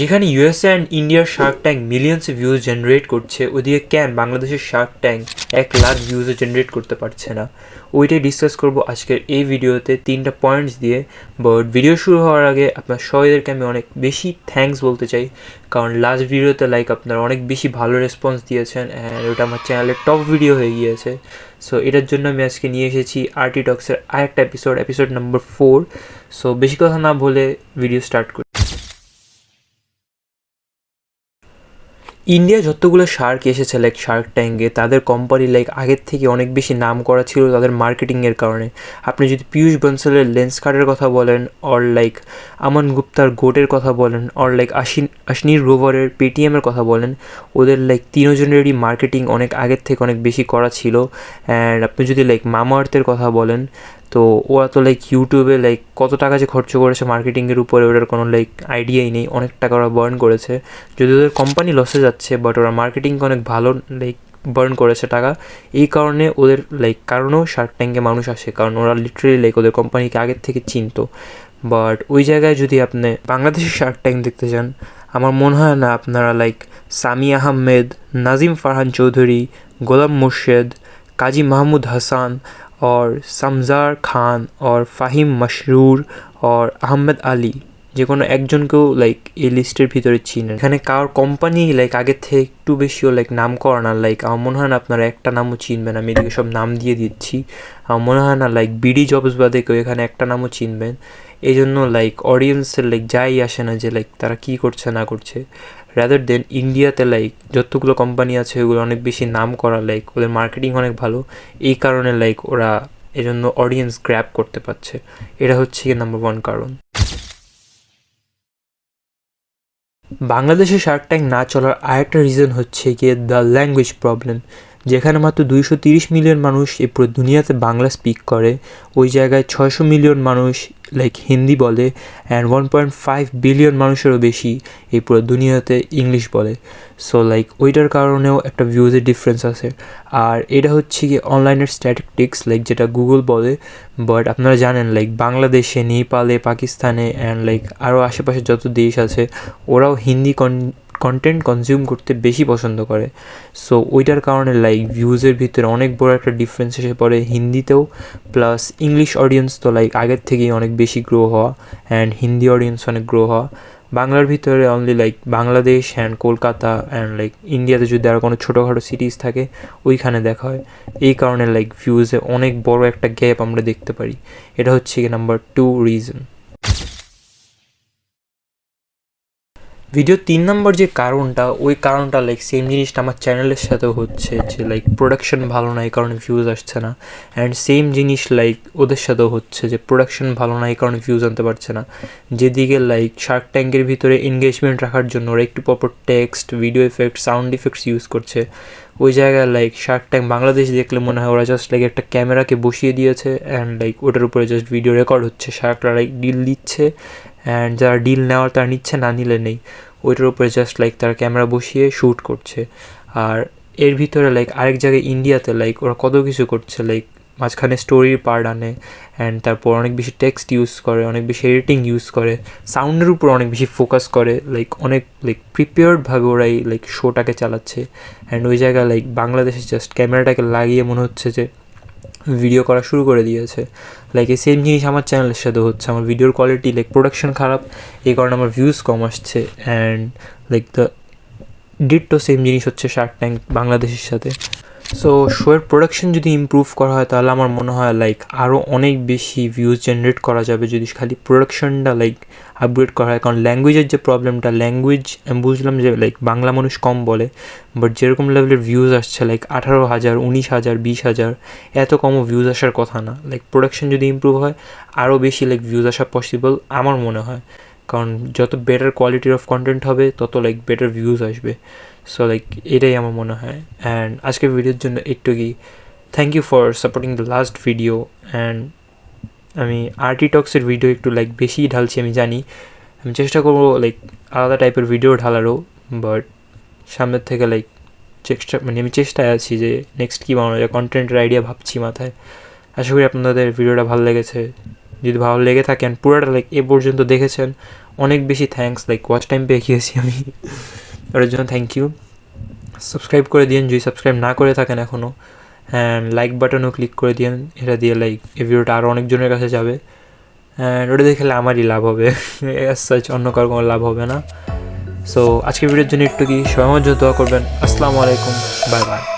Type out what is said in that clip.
যেখানে USA and ইন্ডিয়ার Shark tank মিলিয়ন্সে views generate করছে, ওদিকে কেন বাংলাদেশের শার্ক ট্যাঙ্ক 1,00,000 ভিউজও জেনারেট করতে পারছে না, ওইটাই ডিসকাস করবো আজকের এই ভিডিওতে 3টা পয়েন্টস দিয়ে। বাট ভিডিও শুরু হওয়ার আগে আপনার সবাইদেরকে আমি অনেক বেশি থ্যাঙ্কস বলতে চাই, কারণ লাস্ট ভিডিওতে আপনারা অনেক বেশি ভালো রেসপন্স দিয়েছেন অ্যান্ড ওটা আমার চ্যানেলের টপ ভিডিও হয়ে গিয়েছে। সো এটার জন্য আমি আজকে নিয়ে এসেছি আরটি টক্সের আরেকটা এপিসোড নাম্বার 4। সো বেশি কথা না বলে ভিডিও স্টার্ট করি। ইন্ডিয়া যতগুলো শার্ক এসেছে শার্ক ট্যাঙ্কে, তাদের কোম্পানি আগের থেকে অনেক বেশি নাম করা ছিল তাদের মার্কেটিংয়ের কারণে। আপনি যদি পীয়ূষ বনসালের লেন্স কার্ডের কথা বলেন, অর আমান গুপ্তার গোটের কথা বলেন, অর আশনির রোভারের পেটিএমের কথা বলেন, ওদের তিনজনেরই মার্কেটিং অনেক আগের থেকে অনেক বেশি করা ছিল। অ্যান্ড আপনি যদি মামা আর্থের কথা বলেন, তো ওরা তো ইউটিউবে কত টাকা যে খরচ করেছে মার্কেটিংয়ের উপরে ওটার কোনো আইডিয়াই নেই। অনেক টাকা ওরা বার্ন করেছে, যদি ওদের কোম্পানি লসে যাচ্ছে, বাট ওরা মার্কেটিংকে অনেক ভালো বার্ন করেছে টাকা। এই কারণে ওদের কারণেও শার্ক ট্যাঙ্কে মানুষ আসে, কারণ ওরা লিটারেলি ওদের কোম্পানিকে আগের থেকে চিনতো। বাট ওই জায়গায় যদি আপনি বাংলাদেশের শার্ক ট্যাঙ্ক দেখতে চান, আমার মনে হয় না আপনারা সামি আহমেদ, নাজিম ফারহান চৌধুরী, গোলাম মুর্শেদ, কাজী মাহমুদ হাসান और समजार खान और ফাহিম মশরুর और আহমেদ আলী যে কোনো একজনকেও এই লিস্টের ভিতরে চিনেন। এখানে কার কোম্পানি আগের থেকে একটু বেশিও নাম করা না, আমার মনে হয় না আপনারা একটা নামও চিনবেন। আমি এদিকে সব নাম দিয়ে দিচ্ছি। আমার মনে হয় না বিডি জবস বাদে কেউ এখানে একটা নামও চিনবেন। এই জন্য অডিয়েন্সের যাই আসে না যে তারা কী করছে না করছে, রাদার দেন ইন্ডিয়াতে যতগুলো কোম্পানি আছে ওগুলো অনেক বেশি নাম করা, ওদের মার্কেটিং অনেক ভালো। এই কারণে ওরা এজন্য অডিয়েন্স গ্র্যাব করতে পারছে। এটা হচ্ছে নাম্বার 1 কারণ। বাংলাদেশে শার্ক ট্যাঙ্ক না চলার আরেকটা রিজন হচ্ছে গিয়ে দ্য ল্যাঙ্গুয়েজ প্রবলেম। যেখানে মাত্র 230 মিলিয়ন মানুষ এই পুরো দুনিয়াতে বাংলা স্পিক করে, ওই জায়গায় 600 মিলিয়ন মানুষ হিন্দি বলে, অ্যান্ড 1.5 বিলিয়ন মানুষেরও বেশি এই পুরো দুনিয়াতে ইংলিশ বলে। সো ওইটার কারণেও একটা ভিউজের ডিফারেন্স আছে। আর এটা হচ্ছে কি অনলাইনের স্ট্যাটিস্টিক্স যেটা গুগল বলে। বাট আপনারা জানেন বাংলাদেশে, নেপালে, পাকিস্তানে অ্যান্ড আরও আশেপাশে যত দেশ আছে, ওরাও হিন্দি কন্টেন্ট কনজিউম করতে বেশি পছন্দ করে। সো ওইটার কারণে ভিউজের ভিতরে অনেক বড় একটা ডিফারেন্স এসে পড়ে হিন্দিতেও। প্লাস ইংলিশ অডিয়েন্স তো আগের থেকেই অনেক বেশি গ্রো হওয়া, অ্যান্ড হিন্দি অডিয়েন্স অনেক গ্রো হওয়া। বাংলার ভিতরে only Bangladesh and Kolkata and ইন্ডিয়াতে যদি আরও কোনো ছোটোখাটো সিটিজ থাকে ওইখানে দেখা হয়। এই কারণে ভিউজে অনেক বড় একটা গ্যাপ আমরা দেখতে পারি। এটা হচ্ছে কি নাম্বার 2 রিজন। ভিডিও 3 নম্বর যে কারণটা, ওই কারণটা সেম জিনিসটা আমার চ্যানেলের সাথেও হচ্ছে, যে প্রোডাকশন ভালো না এই কারণে ভিউজ আসছে না। অ্যান্ড সেম জিনিস ওদের সাথেও হচ্ছে, যে প্রোডাকশন ভালো না এই কারণে ভিউজ আনতে পারছে না। যেদিকে শার্ক ট্যাঙ্কের ভিতরে এনগেজমেন্ট রাখার জন্য ওরা একটু proper text, video effect, sound effects use করছে, ওই জায়গায় শার্ক ট্যাঙ্ক বাংলাদেশ দেখলে মনে হয় ওরা জাস্ট একটা ক্যামেরাকে বসিয়ে দিয়েছে অ্যান্ড ওটার উপরে জাস্ট ভিডিও রেকর্ড হচ্ছে। শার্করা ডিল দিচ্ছে অ্যান্ড যারা ডিল নেওয়ার তারা নিচ্ছে, না নিলে নেই। ওইটার উপরে জাস্ট তারা ক্যামেরা বসিয়ে শ্যুট করছে। আর এর ভিতরে আরেক জায়গায় ইন্ডিয়াতে ওরা কত কিছু করছে, মাঝখানে স্টোরির পার্ট আনে, অ্যান্ড তারপর অনেক বেশি টেক্সট ইউজ করে, অনেক বেশি এডিটিং ইউজ করে, সাউন্ডের উপর অনেক বেশি ফোকাস করে, অনেক প্রিপেয়ার্ডভাবে ওরা এই শোটাকে চালাচ্ছে। অ্যান্ড ওই জায়গায় বাংলাদেশে জাস্ট ক্যামেরাটাকে লাগিয়ে মনে হচ্ছে যে ভিডিও করা শুরু করে দিয়েছে। এই সেম জিনিস আমার চ্যানেলের সাথে হচ্ছে। আমার ভিডিওর কোয়ালিটি প্রোডাকশন খারাপ, এই কারণে আমার ভিউজ কম আসছে। অ্যান্ড দ্য ডিটটো সেম জিনিস হচ্ছে শার্ক ট্যাঙ্ক বাংলাদেশের সাথে। সো শোয়ের প্রোডাকশন যদি ইমপ্রুভ করা হয়, তাহলে আমার মনে হয় আরও অনেক বেশি ভিউজ জেনারেট করা যাবে যদি খালি প্রোডাকশনটা আপগ্রেড করা হয়। কারণ ল্যাঙ্গুয়েজের যে প্রবলেমটা, ল্যাঙ্গুয়েজ আমি বুঝলাম যে বাংলা মানুষ কম বলে, বাট যেরকম লেভেলের ভিউজ আসছে 18,000, 19,000, 20,000, এত কমও ভিউজ আসার কথা না। প্রোডাকশন যদি ইমপ্রুভ হয় আরও বেশি ভিউজ আসা পসিবল আমার মনে হয়। কারণ যত বেটার কোয়ালিটির অফ কন্টেন্ট হবে তত বেটার ভিউজ আসবে। সো এটাই আমার মনে হয়। অ্যান্ড আজকের ভিডিওর জন্য একটুকুই। Thank you for supporting the last video. And আমি আরটি টক্সের ভিডিও একটু বেশিই ঢালছি, আমি জানি। আমি চেষ্টা করবো আলাদা টাইপের ভিডিও ঢালারও, বাট সামনের থেকে আমি চেষ্টায় আছি যে নেক্সট কী বানানো যায়, কন্টেন্টের আইডিয়া ভাবছি মাথায়। আশা করি আপনাদের ভিডিওটা ভালো লেগেছে। যদি ভালো লেগে থাকেন, পুরোটা এ পর্যন্ত দেখেছেন, অনেক বেশি থ্যাঙ্কস, লাইক ওয়াচ টাইম পেয়ে গিয়েছি আমি, ওটার জন্য থ্যাংক ইউ। সাবস্ক্রাইব করে দিন যদি সাবস্ক্রাইব না করে থাকেন এখনও, অ্যান্ড লাইক বাটনও ক্লিক করে দিন, এটা দিয়ে লাইক এই ভিডিওটা আরও অনেকজনের কাছে যাবে, অ্যান্ড ওটা দেখলে আমারই লাভ হবে, অ্যাজ সাচ অন্য কারো কোনো লাভ হবে না। সো আজকের ভিডিওর জন্য একটু কি সবাই আমার জন্য দোয়া করবেন। আসসালামু আলাইকুম, বাই বাই।